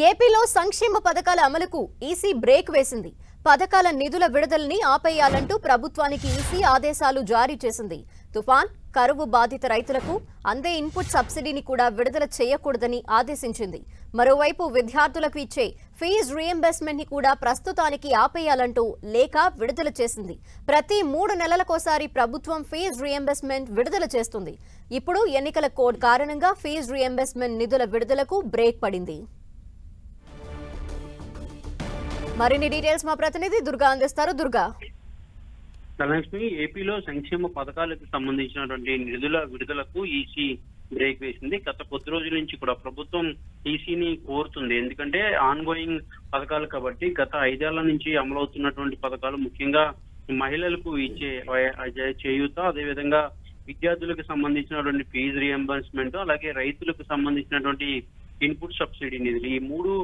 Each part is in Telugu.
ఏపీలో సంక్షేమ పథకాల అమలుకు ఈసీ బ్రేక్ వేసింది. పథకాల నిధుల విడుదలని ఆపేయాలంటూ ప్రభుత్వానికి ఈసీ ఆదేశాలు జారీ చేసింది. తుఫాన్, కరువు బాధిత రైతులకు అందే ఇన్పుట్ సబ్సిడీని కూడా విడుదల చేయకూడదని ఆదేశించింది. మరోవైపు విద్యార్థులకు ఇచ్చే ఫీజు రీయింబర్స్మెంట్ ని కూడా ప్రస్తుతానికి ఆపేయాలంటూ లేఖ విడుదల చేసింది. ప్రతి 3 నెలలకోసారి ప్రభుత్వం ఫీజు రీయింబర్స్మెంట్ విడుదల చేస్తుంది. ఇప్పుడు ఎన్నికల కోడ్ కారణంగా ఫీజు రీయింబర్స్మెంట్ నిధుల విడుదలకు బ్రేక్ పడింది. మరిన్ని డీటెయిల్స్ మా ప్రతినిధి దుర్గా అందిస్తారు. దుర్గా, ధనలక్ష్మి, ఏపీలో సంక్షేమ పథకాలకు సంబంధించినటువంటి నిధుల విడుదలకు ఈసీ బ్రేక్ వేసింది. గత కొద్ది రోజుల నుంచి కూడా ప్రభుత్వం ఈసీని కోరుతుంది. ఎందుకంటే ఆన్ గోయింగ్ పథకాలు కాబట్టి గత 5 ఏళ్ల నుంచి అమలవుతున్నటువంటి పథకాలు, ముఖ్యంగా మహిళలకు ఇచ్చే చేయూత, అదేవిధంగా విద్యార్థులకు సంబంధించినటువంటి ఫీజు రియంబర్స్మెంట్, అలాగే రైతులకు సంబంధించినటువంటి ఇన్పుట్ సబ్సిడీ నిధులు, ఈ 3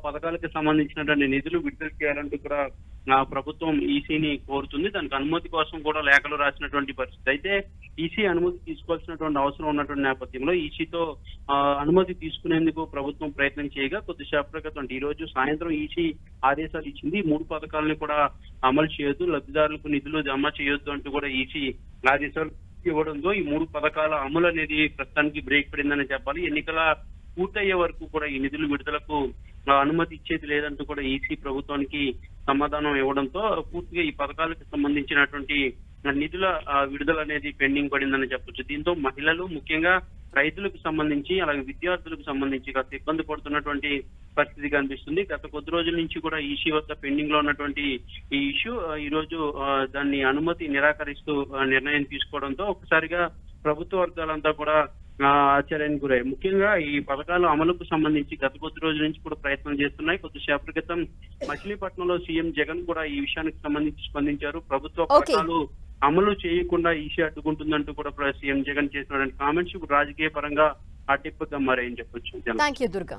పథకాలకు సంబంధించినటువంటి నిధులు విడుదల చేయాలంటూ కూడా ప్రభుత్వం ఈసీని కోరుతుంది. దానికి అనుమతి కోసం కూడా లేఖలు రాసినటువంటి పరిస్థితి. అయితే ఈసీ అనుమతి తీసుకోవాల్సినటువంటి అవసరం ఉన్నటువంటి నేపథ్యంలో ఈసీతో అనుమతి తీసుకునేందుకు ప్రభుత్వం ప్రయత్నం చేయగా కొద్దిసేపటి క్రితం ఈ రోజు సాయంత్రం ఈసీ ఆదేశాలు ఇచ్చింది. 3 పథకాలను కూడా అమలు చేయొద్దు, లబ్ధిదారులకు నిధులు జమ చేయొద్దు అంటూ కూడా ఈసీ ఆదేశాలు ఇవ్వడంతో ఈ 3 పథకాల అమలు అనేది ప్రస్తుతానికి బ్రేక్ పడిందని చెప్పాలి. ఎన్నికల పూర్తయ్యే వరకు కూడా ఈ నిధులు విడుదలకు అనుమతి ఇచ్చేది లేదంటూ కూడా ఈసీ ప్రభుత్వానికి సమాధానం ఇవ్వడంతో పూర్తిగా ఈ పథకాలకు సంబంధించినటువంటి నిధుల విడుదల అనేది పెండింగ్ పడిందని చెప్పొచ్చు. దీంతో మహిళలు, ముఖ్యంగా రైతులకు సంబంధించి, అలాగే విద్యార్థులకు సంబంధించి కాస్త ఇబ్బంది పడుతున్నటువంటి పరిస్థితి కనిపిస్తుంది. గత కొద్ది రోజుల నుంచి కూడా ఈసీ వద్ద పెండింగ్ లో ఉన్నటువంటి ఈ ఇష్యూ ఈ రోజు దాన్ని అనుమతి నిరాకరిస్తూ నిర్ణయం తీసుకోవడంతో ఒకసారిగా ప్రభుత్వ వర్గాలంతా కూడా ఆశ్చర్యానికి గురయ్యాయి. ముఖ్యంగా ఈ పథకాల అమలుకు సంబంధించి గత కొద్ది రోజుల నుంచి కూడా ప్రయత్నం చేస్తున్నాయి. కొద్దిసేపటి క్రితం మచిలీపట్నంలో సీఎం జగన్ కూడా ఈ విషయానికి సంబంధించి స్పందించారు. ప్రభుత్వ పథకాలు అమలు చేయకుండా ఈసీ అడ్డుకుంటుందంటూ కూడా సీఎం జగన్ చేసినటువంటి కామెంట్స్ రాజకీయ పరంగా అడ్డిప్పుగా మారాయని చెప్పొచ్చు. థాంక్యూ దుర్గా.